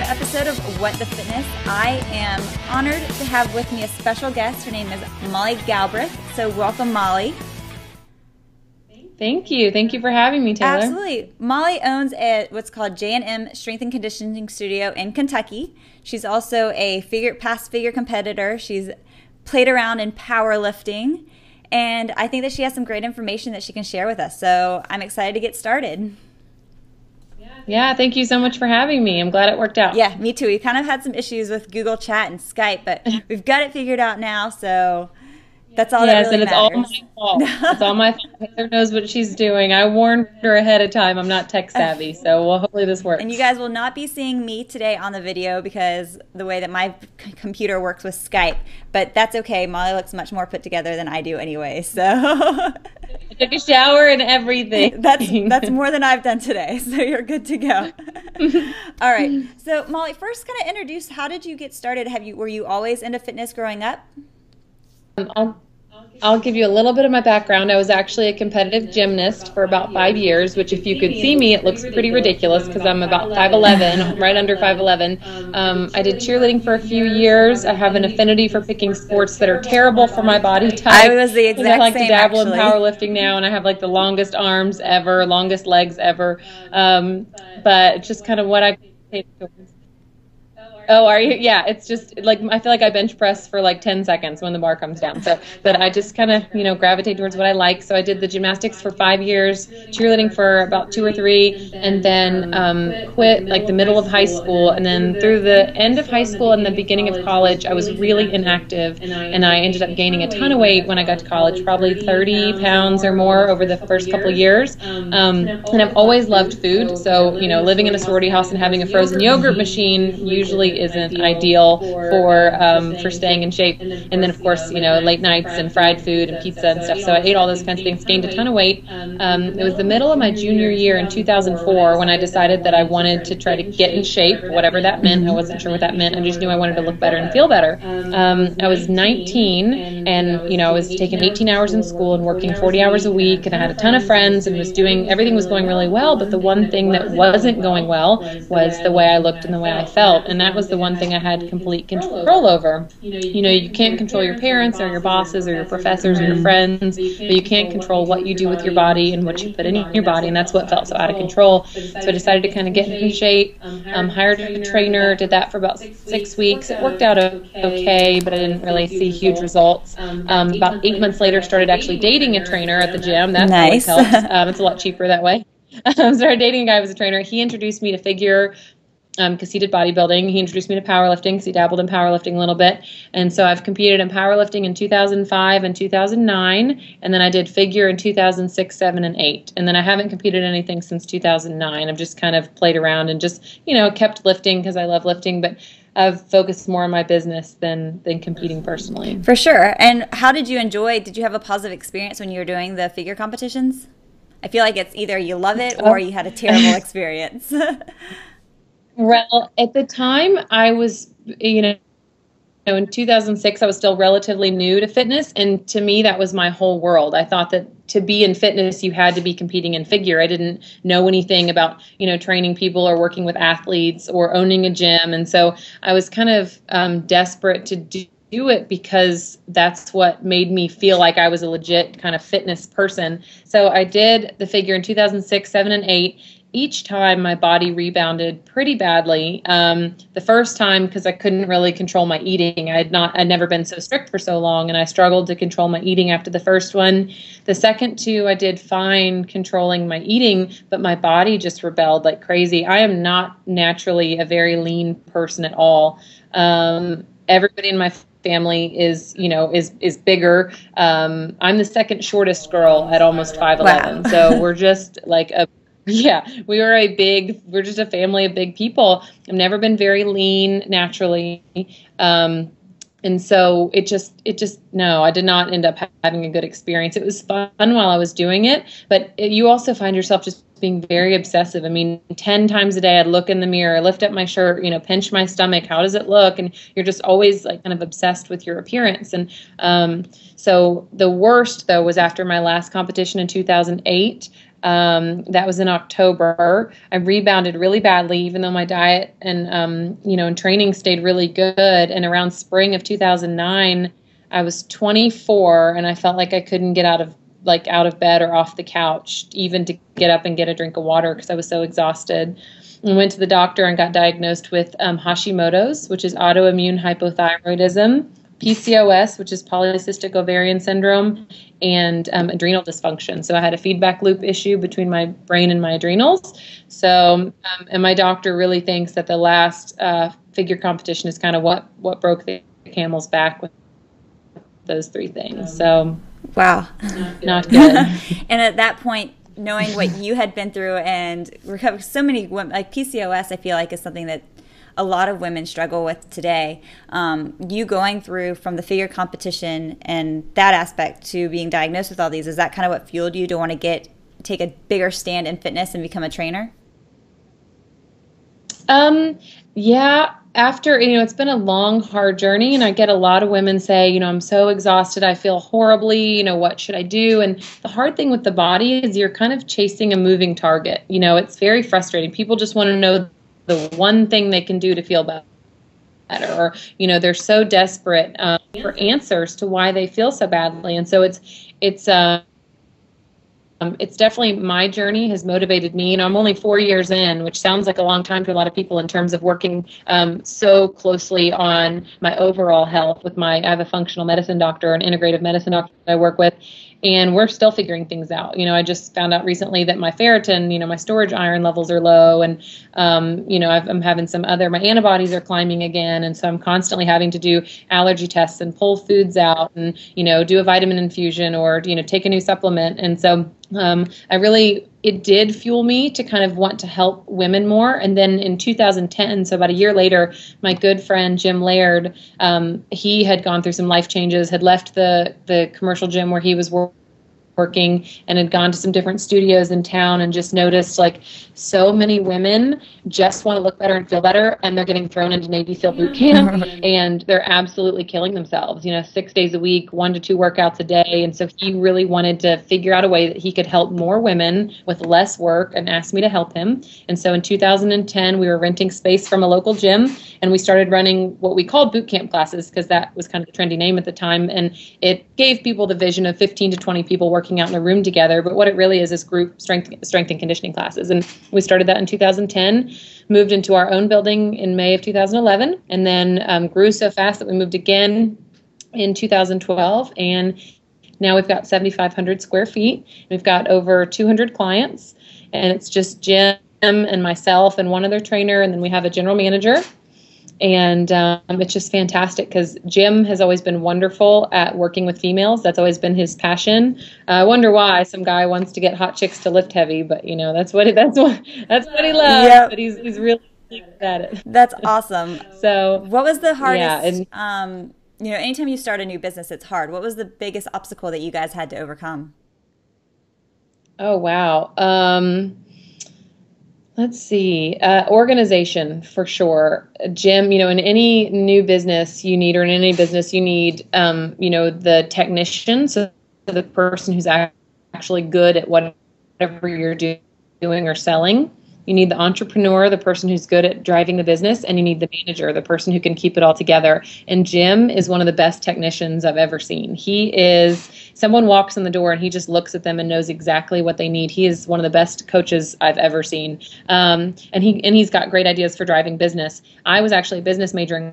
episode of What the Fitness. I am honored to have with me a special guest. Her name is Molly Galbraith. So welcome, Molly. Thank you. Thank you for having me, Taylor. Absolutely. Molly owns what's called J&M Strength and Conditioning Studio in Kentucky. She's also a past figure competitor. She's played around in powerlifting, and I think that she has some great information that she can share with us. So I'm excited to get started. Yeah, thank you so much for having me. I'm glad it worked out. Yeah, me too. We kind of had some issues with Google Chat and Skype, but we've got it figured out now, so that's all that really matters. Yes, and it's all my fault. It's all my fault. Heather knows what she's doing. I warned her ahead of time. I'm not tech savvy, so hopefully this works. And you guys will not be seeing me today on the video because the way that my computer works with Skype, but that's okay. Molly looks much more put together than I do anyway, so. I took a shower and everything. That's more than I've done today, so you're good to go. All right. So Molly, first kind of introduce, how did you get started? Were you always into fitness growing up? I'll give you a little bit of my background. I was actually a competitive gymnast for about 5 years, which if you could see me, it looks pretty ridiculous because I'm about 5'11", right under 5'11". I did cheerleading for a few years. I have an affinity for picking sports that are terrible for my body type. I was the exact same, I like to dabble actually in powerlifting now, and I have like the longest arms ever, longest legs ever. But it's just kind of what I paid towards. Oh, are you? Yeah, it's just like I feel like I bench press for like 10 seconds when the bar comes down. So, but I just kind of, gravitate towards what I like. So I did the gymnastics for 5 years, cheerleading for about 2 or 3, and then quit like the middle of high school. And then through the end of high school and the beginning of college, I was really inactive, and I ended up gaining a ton of weight when I got to college, probably 30 pounds or more over the first couple of years. And I've always loved food. So, living in a sorority house and having a frozen yogurt machine usually isn't ideal for staying in shape. And then of course, late nights and fried food and pizza and stuff. So I ate all those kinds of things, gained a ton of weight. It was the middle of my junior year in 2004 when I decided that I wanted to try to get in shape, whatever that meant. I wasn't sure what that meant. I just knew I wanted to look better and feel better. I was 19 and, I was taking 18 hours in school and working 40 hours a week, and I had a ton of friends and everything was going really well. But the one thing that wasn't going well was the way I looked and the way I felt. And that was the one thing I had complete control over. You can't control your parents or your bosses or your professors or your friends, but you can't control what you do with your body and what you put in your body, and that's what felt so out of control. So I decided to kind of get in shape, hired a trainer, did that for about 6 weeks. It worked out okay, but I didn't really see huge results. About 8 months later, started actually dating a trainer at the gym. That nice. always helps. It's a lot cheaper that way. Started dating a guy who was a trainer. He introduced me to figure, because he did bodybuilding. He introduced me to powerlifting because he dabbled in powerlifting a little bit. And so I've competed in powerlifting in 2005 and 2009. And then I did figure in 2006, 7, and 8. And then I haven't competed anything since 2009. I've just kind of played around and just, kept lifting because I love lifting. But I've focused more on my business than competing personally. For sure. And how did you have a positive experience when you were doing the figure competitions? I feel like it's either you love it or you had a terrible experience. Well, at the time I was, in 2006, I was still relatively new to fitness. And to me, that was my whole world. I thought that to be in fitness, you had to be competing in figure. I didn't know anything about, training people or working with athletes or owning a gym. And so I was kind of desperate to do it because that's what made me feel like I was a legit kind of fitness person. So I did the figure in 2006, 7, and 8. Each time my body rebounded pretty badly. The first time because I couldn't really control my eating. I'd never been so strict for so long, and I struggled to control my eating after the first one. The second 2, I did fine controlling my eating, but my body just rebelled like crazy. I am not naturally a very lean person at all. Everybody in my family is bigger. I'm the second shortest girl at almost 5'11". Wow. So we're just like we're just a family of big people. I've never been very lean naturally. And so I did not end up having a good experience. It was fun while I was doing it, but you also find yourself just being very obsessive. I mean, 10 times a day I'd look in the mirror, lift up my shirt, pinch my stomach. How does it look? And you're just always like kind of obsessed with your appearance. And so the worst though was after my last competition in 2008. That was in October. I rebounded really badly, even though my diet and, and training stayed really good. And around spring of 2009, I was 24 and I felt like I couldn't get out of bed or off the couch, even to get up and get a drink of water because I was so exhausted. I went to the doctor and got diagnosed with Hashimoto's, which is autoimmune hypothyroidism, PCOS, which is polycystic ovarian syndrome, and adrenal dysfunction. So I had a feedback loop issue between my brain and my adrenals. So, and my doctor really thinks that the last figure competition is kind of what broke the camel's back with those three things. So, wow, not good. And at that point, knowing what you had been through and recovered, so many women, like PCOS, I feel like is something that a lot of women struggle with today. You going through from the figure competition and that aspect to being diagnosed with all these, is that kind of what fueled you to want to take a bigger stand in fitness and become a trainer? Yeah. After, it's been a long, hard journey, and I get a lot of women say, I'm so exhausted, I feel horribly, what should I do? And the hard thing with the body is you're kind of chasing a moving target. It's very frustrating. People just want to know the one thing they can do to feel better, or, they're so desperate for answers to why they feel so badly. And so it's definitely, my journey has motivated me, and I'm only 4 years in, which sounds like a long time to a lot of people in terms of working so closely on my overall health with I have a functional medicine doctor, an integrative medicine doctor that I work with, and we're still figuring things out. I just found out recently that my ferritin, my storage iron levels are low, and, I'm having my antibodies are climbing again. And so I'm constantly having to do allergy tests and pull foods out and, do a vitamin infusion or, take a new supplement. And so it did fuel me to kind of want to help women more. And then in 2010, so about a year later, my good friend Jim Laird, he had gone through some life changes, had left the commercial gym where he was working and had gone to some different studios in town and just noticed so many women just want to look better and feel better, and they're getting thrown into Navy SEAL boot camp and they're absolutely killing themselves, 6 days a week, 1 to 2 workouts a day. And so he really wanted to figure out a way that he could help more women with less work and asked me to help him. And so in 2010, we were renting space from a local gym and we started running what we called boot camp classes because that was kind of the trendy name at the time. And it gave people the vision of 15 to 20 people working out in a room together. But what it really is group strength and conditioning classes. And we started that in 2010, moved into our own building in May of 2011, and then grew so fast that we moved again in 2012. And now we've got 7,500 square feet. We've got over 200 clients, and it's just Jim and myself and one other trainer. And then we have a general manager. And it's just fantastic because Jim has always been wonderful at working with females. That's always been his passion. I wonder why some guy wants to get hot chicks to lift heavy, but that's what he loves. Yep. But he's really good at it. That's awesome. So, what was the hardest? Yeah, anytime you start a new business, it's hard. What was the biggest obstacle that you guys had to overcome? Oh wow. Let's see, organization for sure. Jim, in any new business you need, or in any business you need, the technician, so the person who's actually good at whatever you're doing or selling. You need the entrepreneur, the person who's good at driving the business, and you need the manager, the person who can keep it all together. And Jim is one of the best technicians I've ever seen. Someone walks in the door and he just looks at them and knows exactly what they need. He is one of the best coaches I've ever seen. And he's got great ideas for driving business. I was actually a business major in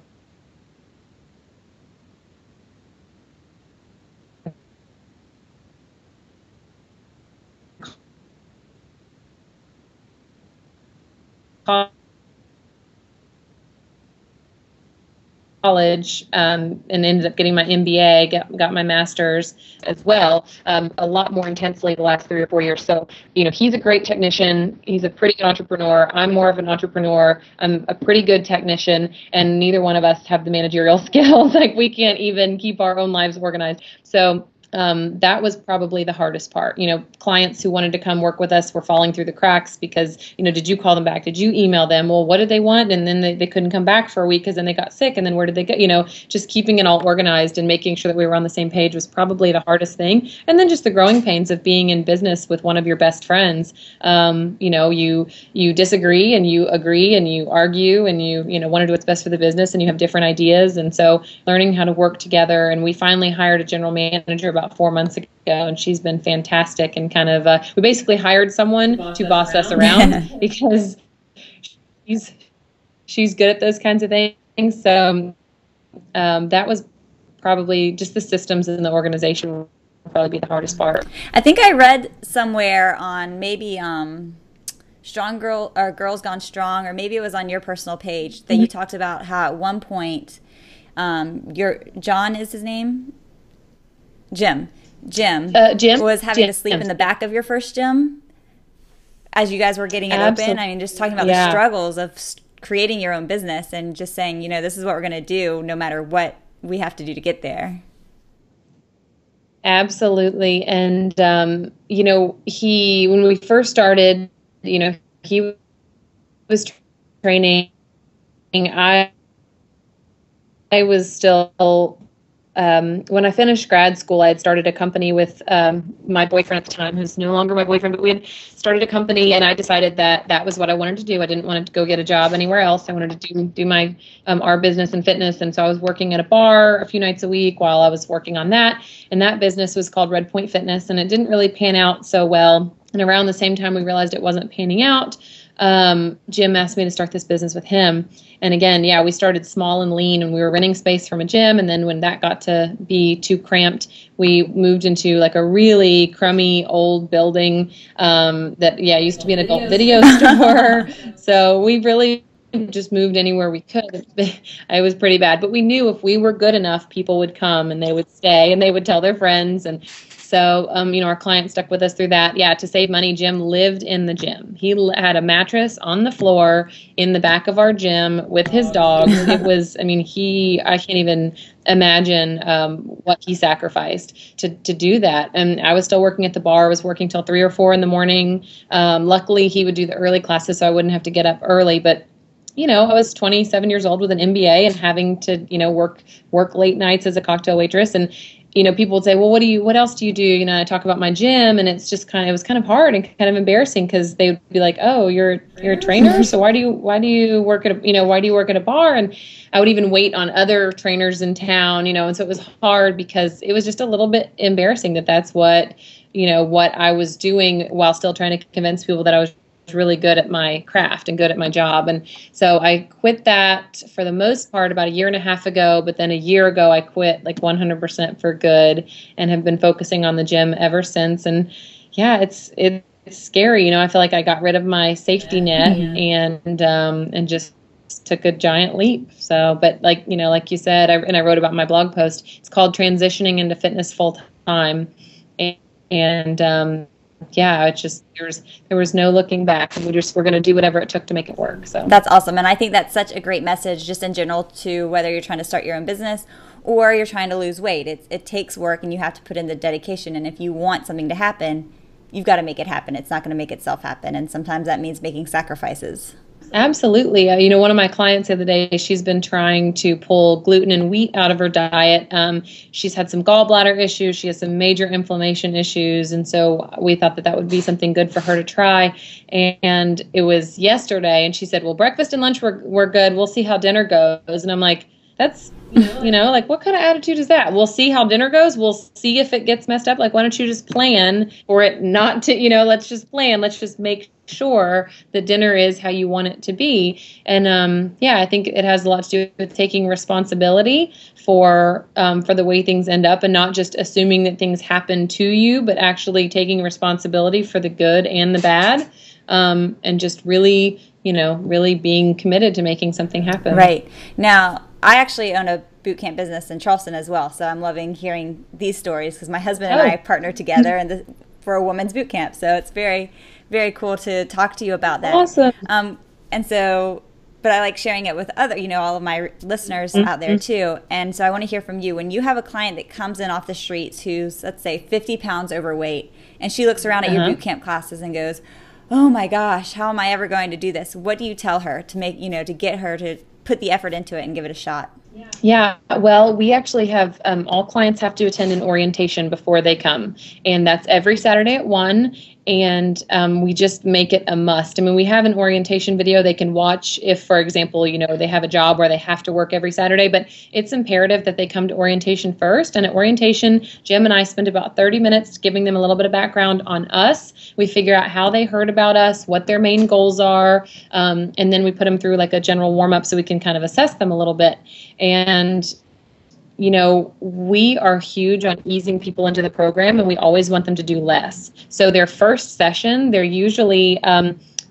college and ended up getting my MBA, got my master's as well, a lot more intensely the last 3 or 4 years. So, he's a great technician. He's a pretty good entrepreneur. I'm more of an entrepreneur. I'm a pretty good technician, and neither one of us have the managerial skills. We can't even keep our own lives organized. So that was probably the hardest part. Clients who wanted to come work with us were falling through the cracks because, did you call them back? Did you email them? Well, what did they want? And then they couldn't come back for a week because then they got sick. And then where did they go? Just keeping it all organized and making sure that we were on the same page was probably the hardest thing. And then just the growing pains of being in business with one of your best friends. You disagree and you agree and you argue and you want to do what's best for the business and you have different ideas. And so learning how to work together. And we finally hired a general manager about 4 months ago, and she's been fantastic and kind of we basically hired someone to boss us around because she's good at those kinds of things. So that was probably just the systems in the organization would probably be the hardest part. I think I read somewhere on maybe Strong Girl or Girls Gone Strong, or maybe it was on your personal page that you talked about how at one point your John is his name? Jim was having to sleep in the back of your first gym as you guys were getting it open. I mean, just talking about the struggles of creating your own business and just saying, this is what we're going to do no matter what we have to do to get there. Absolutely. And, when we first started, he was training. I was still, when I finished grad school, I had started a company with my boyfriend at the time, who's no longer my boyfriend, but we had started a company, and I decided that was what I wanted to do. I didn't want to go get a job anywhere else. I wanted to do my our business and fitness, and so I was working at a bar a few nights a week while I was working on that, and that business was called Red Point Fitness, and it didn't really pan out so well. And around the same time we realized it wasn't panning out, Jim asked me to start this business with him. And again, we started small and lean, and we were renting space from a gym. And then when that got to be too cramped, we moved into like a really crummy old building that used to be an adult video store. So we really just moved anywhere we could. It was pretty bad, but we knew if we were good enough, people would come and they would stay and they would tell their friends. And so, our client stuck with us through that. To save money, Jim lived in the gym. He had a mattress on the floor in the back of our gym with his dogs. It was, I can't even imagine what he sacrificed to do that. And I was still working at the bar. I was working till 3 or 4 in the morning. Luckily, he would do the early classes, so I wouldn't have to get up early. But I was 27 years old with an MBA and having to, work late nights as a cocktail waitress. And people would say, well, what else do you do? I talk about my gym, and it was kind of hard and kind of embarrassing because they would be like, oh, you're a trainer. So why do you work at a bar? And I would even wait on other trainers in town, and so it was hard because it was just a little bit embarrassing that's what I was doing while still trying to convince people that I was really good at my craft and good at my job. And so I quit that for the most part about 1.5 years ago, but then 1 year ago I quit like 100% for good and have been focusing on the gym ever since. And it's scary. I feel like I got rid of my safety net and just took a giant leap. So, but like you said, I wrote about my blog post, it's called Transitioning into Fitness Full Time. And it's just there was no looking back. We're going to do whatever it took to make it work. So that's awesome, and I think that's such a great message, just in general, to whether you're trying to start your own business or you're trying to lose weight. It takes work, and you have to put in the dedication. And if you want something to happen, you've got to make it happen. It's not going to make itself happen, and sometimes that means making sacrifices. Absolutely. One of my clients the other day, she's been trying to pull gluten and wheat out of her diet. She's had some gallbladder issues. She has some major inflammation issues. And so we thought that would be something good for her to try. And it was yesterday. And she said, well, breakfast and lunch were good. We'll see how dinner goes. And I'm like, that's, like, what kind of attitude is that? We'll see how dinner goes. We'll see if it gets messed up. Like, why don't you just plan for it not to, let's just plan. Let's just make sure that dinner is how you want it to be. And, I think it has a lot to do with taking responsibility for the way things end up, and not just assuming that things happen to you, but actually taking responsibility for the good and the bad. And just really, really being committed to making something happen. Right. Now, I actually own a boot camp business in Charleston as well, so I'm loving hearing these stories because my husband and I partner together for a women's boot camp. So it's very, very cool to talk to you about that. Awesome. And so but I like sharing it with other, all of my listeners out there too. And so I want to hear from you. When you have a client that comes in off the streets who's, let's say, 50 pounds overweight, and she looks around at your boot camp classes and goes, oh my gosh, how am I ever going to do this? What do you tell her to make, to get her to put the effort into it and give it a shot? Yeah, well, we actually have all clients have to attend an orientation before they come, and that's every Saturday at 1. And we just make it a must. I mean, we have an orientation video they can watch if, for example, they have a job where they have to work every Saturday, but it's imperative that they come to orientation first. And at orientation, Jim and I spend about 30 minutes giving them a little bit of background on us. We figure out how they heard about us, what their main goals are, and then we put them through like a general warm-up so we can kind of assess them a little bit. And we are huge on easing people into the program, and we always want them to do less. So their first session, they're usually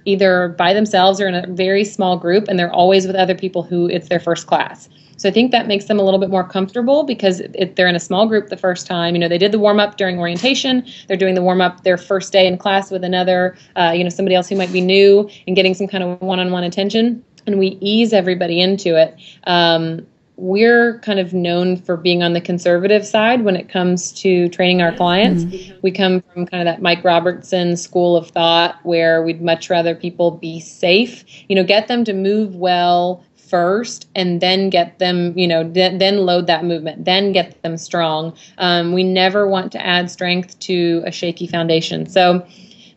either by themselves or in a very small group, and they're always with other people who it's their first class. So I think that makes them a little bit more comfortable because they're in a small group the first time. They did the warm-up during orientation. They're doing the warm-up their first day in class with another, somebody else who might be new and getting some kind of one-on-one attention. And we ease everybody into it. We're kind of known for being on the conservative side when it comes to training our clients. We come from kind of that Mike Robertson school of thought where we'd much rather people be safe, get them to move well first and then get them, then load that movement, then get them strong. We never want to add strength to a shaky foundation. So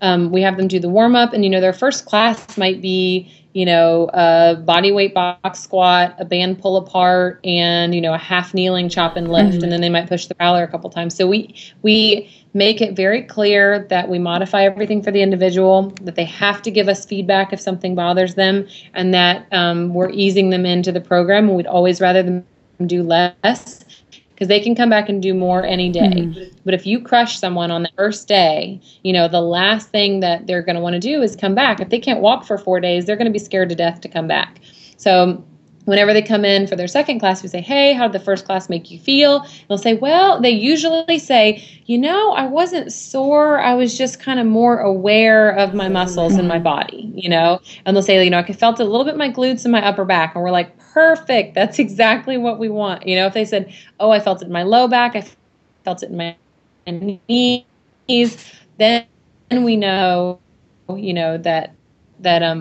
we have them do the warm up, and, their first class might be, a body weight box squat, a band pull apart, and, a half kneeling chop and lift. And then they might push the prowler a couple times. So we make it very clear that we modify everything for the individual, that they have to give us feedback if something bothers them, and that we're easing them into the program. And we'd always rather them do less, because they can come back and do more any day. But if you crush someone on the first day, the last thing that they're going to want to do is come back. If they can't walk for 4 days, they're going to be scared to death to come back. So whenever they come in for their second class, we say, hey, how did the first class make you feel? They'll say, well, they usually say, I wasn't sore. I was just kind of more aware of my muscles and my body, and they'll say, I felt a little bit in my glutes and my upper back. And we're like, perfect. That's exactly what we want. If they said, oh, I felt it in my low back, I felt it in my knees, then we know, that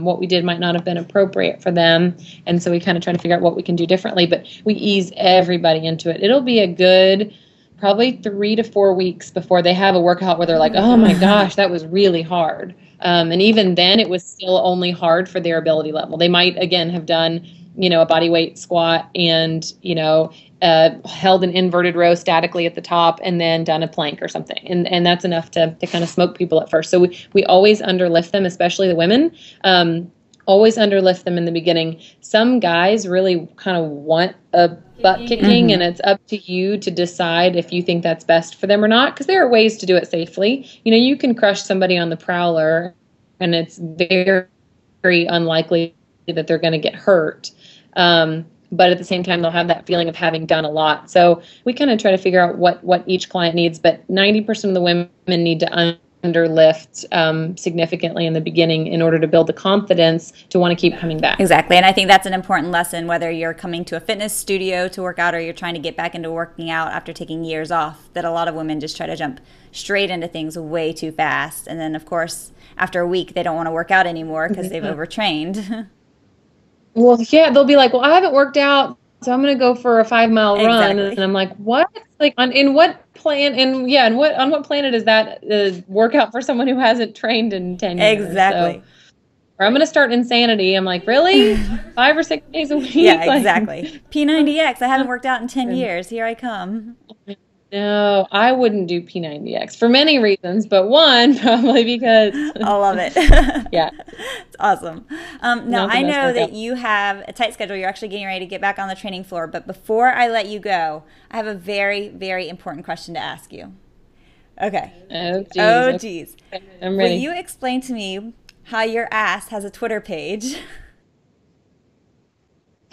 what we did might not have been appropriate for them. And so we kind of try to figure out what we can do differently, but we ease everybody into it. It'll be a good probably 3 to 4 weeks before they have a workout where they're like, oh my gosh, that was really hard. And even then it was still only hard for their ability level. They might, again, have done, a body weight squat and, held an inverted row statically at the top and then done a plank or something. And that's enough to kind of smoke people at first. So we always underlift them, especially the women, always underlift them in the beginning. Some guys really kind of want a butt kicking, and it's up to you to decide if you think that's best for them or not, because there are ways to do it safely. You can crush somebody on the prowler and it's very, very unlikely that they're going to get hurt. But at the same time, they'll have that feeling of having done a lot. So we kind of try to figure out what each client needs, but 90% of the women need to underlift significantly in the beginning in order to build the confidence to want to keep coming back. Exactly. And I think that's an important lesson, whether you're coming to a fitness studio to work out or you're trying to get back into working out after taking years off, that a lot of women just try to jump straight into things way too fast. And then, of course, after a week, they don't want to work out anymore because they've overtrained. Well, yeah, they'll be like, well, I haven't worked out, so I'm going to go for a 5-mile run. And I'm like, what? Like, on what planet is that workout for someone who hasn't trained in 10 years? Exactly. So, or I'm going to start insanity. I'm like, really? 5 or 6 days a week? Yeah, exactly. P90X, I haven't worked out in 10 years. Here I come. No, I wouldn't do P90X for many reasons, but one, probably because I love it. Yeah. It's awesome. Now, I know that you have a tight schedule. You're actually getting ready to get back on the training floor. But before I let you go, I have a very, very important question to ask you. Okay. Oh, geez. I'm ready. Will you explain to me how your ass has a Twitter page?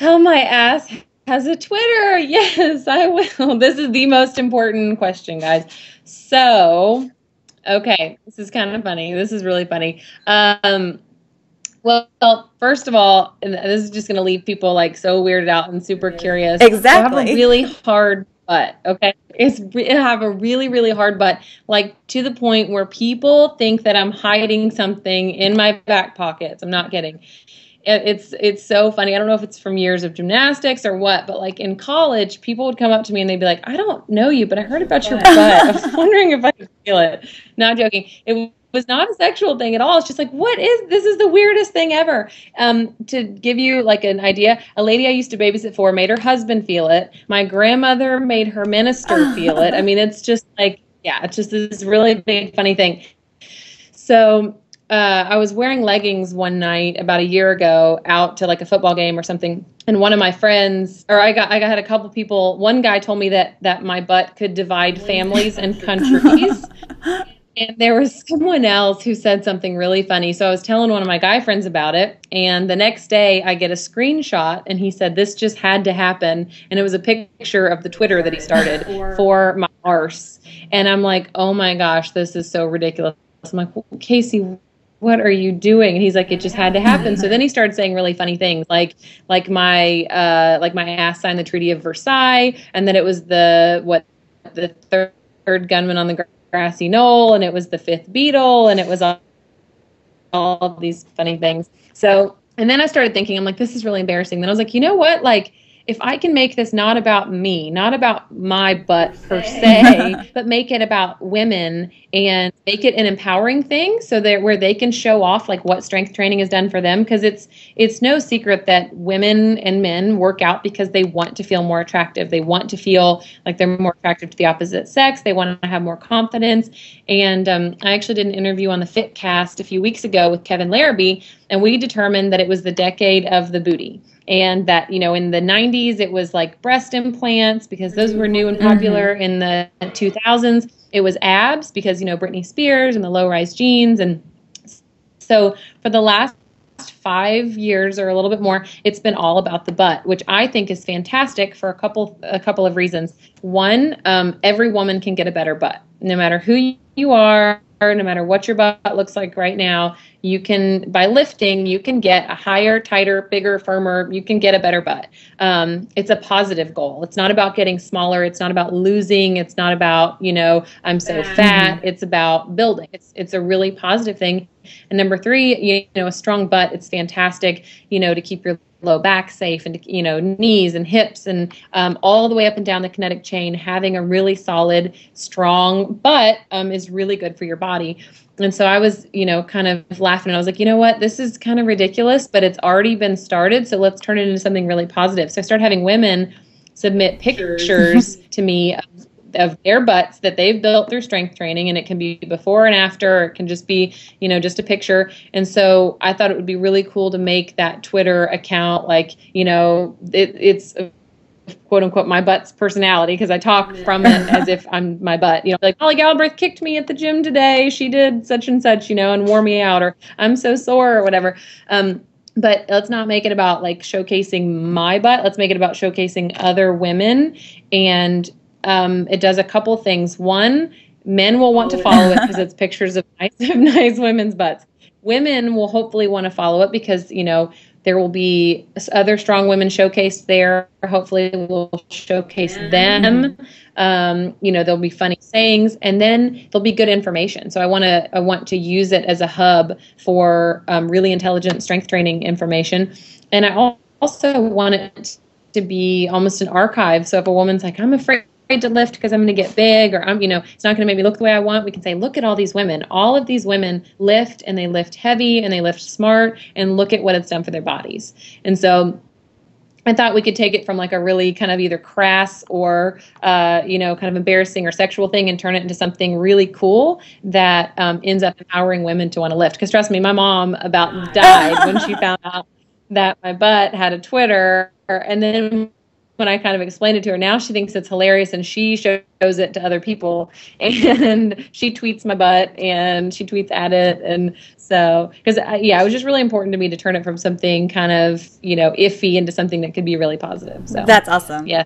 How my ass has a Twitter? Yes, I will. This is the most important question, guys. So, okay, this is kind of funny. This is really funny. Well, first of all, and this is just going to leave people like so weirded out and super curious. Exactly. I have a really hard butt. Okay. I have a really, really hard butt, like to the point where people think that I'm hiding something in my back pockets. I'm not kidding. It's so funny. I don't know if it's from years of gymnastics or what, but like in college, people would come up to me and they'd be like, I don't know you, but I heard about your butt. I was wondering if I could feel it. Not joking. It was not a sexual thing at all. It's just like, this is the weirdest thing ever. To give you like an idea, a lady I used to babysit for made her husband feel it. My grandmother made her minister feel it. I mean, it's just like, yeah, it's just this really big, funny thing. So I was wearing leggings one night about a year ago out to like a football game or something. And one of my friends, or I had a couple people, one guy told me that my butt could divide families and countries. And there was someone else who said something really funny. So I was telling one of my guy friends about it. And the next day I get a screenshot and he said, this just had to happen. And it was a picture of the Twitter that he started for my Arse. And I'm like, oh my gosh, this is so ridiculous. I'm like, well, Casey, what are you doing? And he's like, it just had to happen. So then he started saying really funny things like my ass signed the Treaty of Versailles. And then it was the third gunman on the grassy knoll, and it was the fifth Beatle, and it was all of these funny things. So, and then I started thinking, I'm like, this is really embarrassing. Then I was like, you know what? Like, if I can make this not about me, not about my butt per se, but make it about women and make it an empowering thing so that where they can show off like what strength training has done for them. Because it's no secret that women and men work out because they want to feel more attractive. They want to feel like they're more attractive to the opposite sex. They want to have more confidence. And I actually did an interview on the FitCast a few weeks ago with Kevin Larrabee, and we determined that it was the decade of the booty. And that, you know, in the 90s, it was like breast implants because those were new and popular. In the 2000s, it was abs because, you know, Britney Spears and the low-rise jeans. And so for the last 5 years or a little bit more, it's been all about the butt, which I think is fantastic for a couple of reasons. One, every woman can get a better butt, no matter who you are, no matter what your butt looks like right now. You can, by lifting, you can get a higher, tighter, bigger, firmer, you can get a better butt. It's a positive goal. It's not about getting smaller. It's not about losing. It's not about, you know, I'm so fat. It's about building. It's a really positive thing. And number three, you know, a strong butt, it's fantastic, you know, to keep your low back safe and, you know, knees and hips and all the way up and down the kinetic chain. Having a really solid, strong butt is really good for your body. And so I was, you know, kind of laughing. And I was like, you know what, this is kind of ridiculous, but it's already been started. So let's turn it into something really positive. So I started having women submit pictures to me of their butts that they've built through strength training. And it can be before and after. Or it can just be, you know, just a picture. And so I thought it would be really cool to make that Twitter account like, you know, it's quote unquote my butt's personality, because I talk from it as if I'm my butt, you know, like Molly Galbraith kicked me at the gym today, she did such and such, you know, and wore me out, or I'm so sore or whatever. But let's not make it about like showcasing my butt. Let's make it about showcasing other women. And it does a couple things. One, men will want to follow it because it's pictures of nice women's butts. Women will hopefully want to follow it because, you know, there will be other strong women showcased there. Hopefully we'll showcase them. You know, there'll be funny sayings, and then there'll be good information. So I want to use it as a hub for really intelligent strength training information. And I also want it to be almost an archive. So if a woman's like, I'm afraid to lift because I'm going to get big, or I'm, you know, it's not going to make me look the way I want, we can say, look at all these women. All of these women lift, and they lift heavy, and they lift smart, and look at what it's done for their bodies. And so I thought we could take it from like a really kind of either crass or, you know, kind of embarrassing or sexual thing and turn it into something really cool that ends up empowering women to want to lift. Because trust me, my mom about died when she found out that my butt had a Twitter. And then when I kind of explained it to her, now she thinks it's hilarious, and she shows it to other people, and she tweets my butt, and she tweets at it. And so, because it was just really important to me to turn it from something kind of, you know, iffy into something that could be really positive. So that's awesome. Yeah.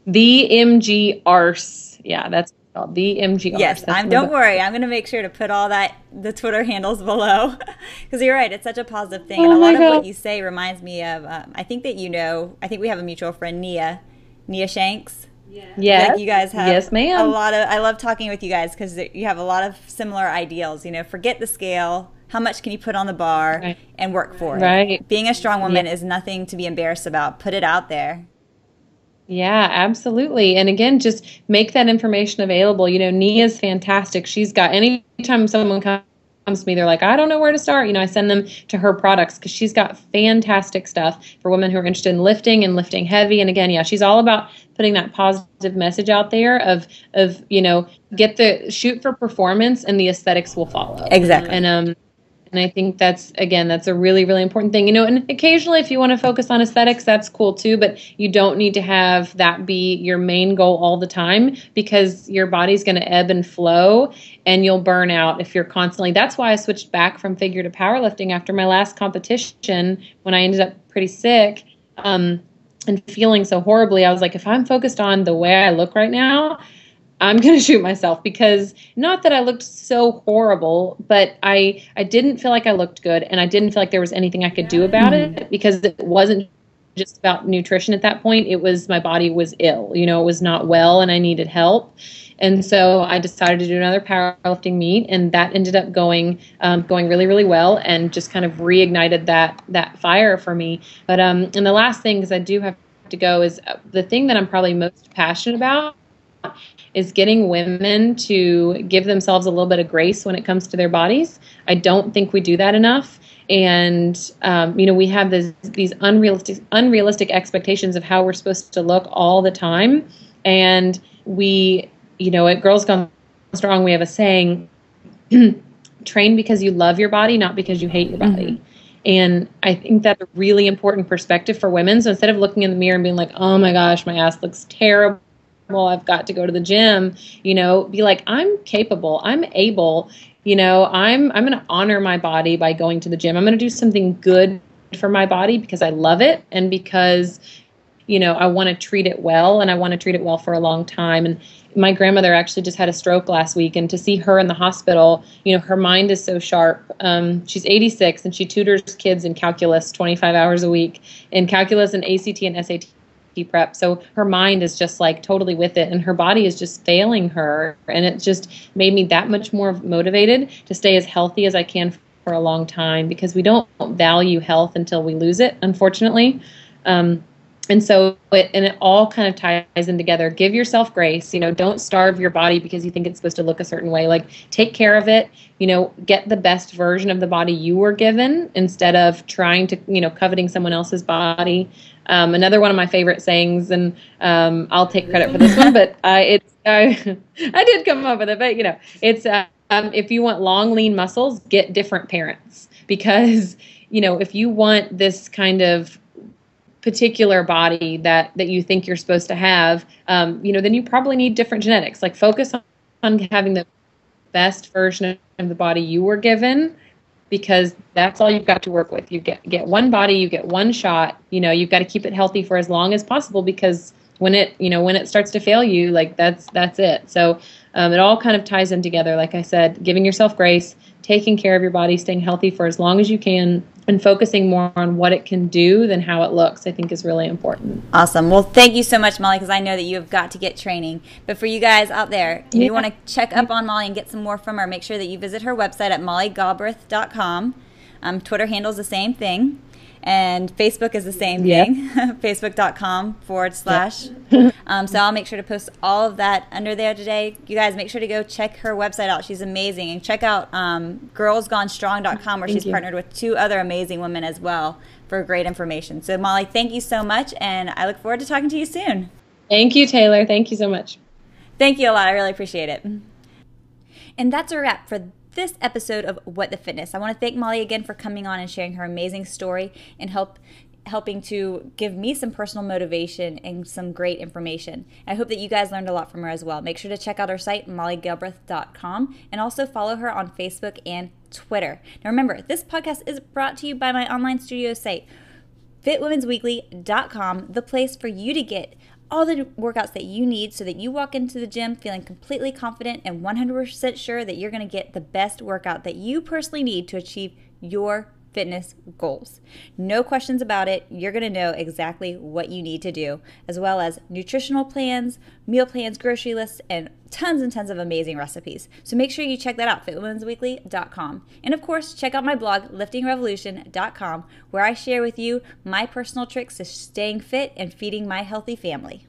The MG Arse. Yeah, that's called the MG Arse. Yes, don't worry. I'm going to make sure to put all the Twitter handles below. Because you're right, it's such a positive thing. And a lot of what you say reminds me of, I think that I think we have a mutual friend, Nia Shanks. Yeah. Like you guys have yes, ma'am. I love talking with you guys because you have a lot of similar ideals. Forget the scale. How much can you put on the bar and work for it? Right. Being a strong woman is nothing to be embarrassed about. Put it out there. Yeah, absolutely. And again, just make that information available. Nia's fantastic. She's got, anytime someone comes to me, they're like, I don't know where to start. I send them to her products because she's got fantastic stuff for women who are interested in lifting and lifting heavy. And again, she's all about putting that positive message out there of shoot for performance and the aesthetics will follow. Exactly. And I think that's a really, really important thing, and occasionally if you want to focus on aesthetics, that's cool too, but you don't need to have that be your main goal all the time because your body's going to ebb and flow and you'll burn out if you're constantly. That's why I switched back from figure to powerlifting after my last competition when I ended up pretty sick and feeling so horribly. I was like, if I'm focused on the way I look right now, I'm going to shoot myself because not that I looked so horrible, but I didn't feel like I looked good and I didn't feel like there was anything I could do about it because it wasn't just about nutrition at that point. It was my body was ill, it was not well and I needed help. And so I decided to do another powerlifting meet and that ended up going really, really well and just kind of reignited that fire for me. But and the last thing, because I do have to go, is the thing that I'm probably most passionate about is getting women to give themselves a little bit of grace when it comes to their bodies. I don't think we do that enough. And, we have these unrealistic expectations of how we're supposed to look all the time. And we, at Girls Gone Strong, we have a saying, train because you love your body, not because you hate your body. Mm-hmm. And I think that's a really important perspective for women. So instead of looking in the mirror and being like, oh my gosh, my ass looks terrible, I've got to go to the gym, be like, I'm capable, I'm able, I'm going to honor my body by going to the gym. I'm going to do something good for my body because I love it and because, I want to treat it well and I want to treat it well for a long time. And my grandmother actually just had a stroke last week, and to see her in the hospital, her mind is so sharp. She's 86 and she tutors kids in calculus 25 hours a week in calculus and ACT and SAT prep. So her mind is just like totally with it and her body is just failing her. And it just made me that much more motivated to stay as healthy as I can for a long time because we don't value health until we lose it, unfortunately. And so it all kind of ties in together. Give yourself grace, don't starve your body because you think it's supposed to look a certain way. Like take care of it, get the best version of the body you were given instead of trying to, coveting someone else's body. Another one of my favorite sayings, and I'll take credit for this one, but I did come up with it, but it's if you want long, lean muscles, get different parents because, if you want this kind of particular body that you think you're supposed to have, then you probably need different genetics. Like focus on having the best version of the body you were given because that's all you've got to work with. You get one body, you get one shot, you've got to keep it healthy for as long as possible because when it starts to fail you, like that's it. So it all kind of ties in together. Like I said, giving yourself grace, taking care of your body, staying healthy for as long as you can, and focusing more on what it can do than how it looks, I think is really important. Awesome. Well, thank you so much, Molly, because I know that you have got to get training. But for you guys out there, if you want to check up on Molly and get some more from her, make sure that you visit her website at mollygalbraith.com. Twitter handle's the same thing. And Facebook is the same thing, facebook.com/. So I'll make sure to post all of that under there today. You guys make sure to go check her website out. She's amazing. And check out girlsgonestrong.com where she's partnered with 2 other amazing women as well for great information. So Molly, thank you so much. And I look forward to talking to you soon. Thank you, Taylor. Thank you so mumuch. Thank you a lot. I really appreciate it. And that's a wrap for this episode of What the Fitness. I want to thank Molly again for coming on and sharing her amazing story and helping to give me some personal motivation and some great information. I hope that you guys learned a lot from her as well. Make sure to check out her site, mollygalbraith.com, and also follow her on Facebook and Twitter. Now remember, this podcast is brought to you by my online studio site, fitwomensweekly.com, the place for you to get all the workouts that you need so that you walk into the gym feeling completely confident and 100% sure that you're going to get the best workout that you personally need to achieve your fitness goals. No questions about it. You're going to know exactly what you need to do, as well as nutritional plans, meal plans, grocery lists, and tons of amazing recipes. So make sure you check that out, fitwomansweekly.com. And of course, check out my blog, liftingrevolution.com, where I share with you my personal tricks to staying fit and feeding my healthy family.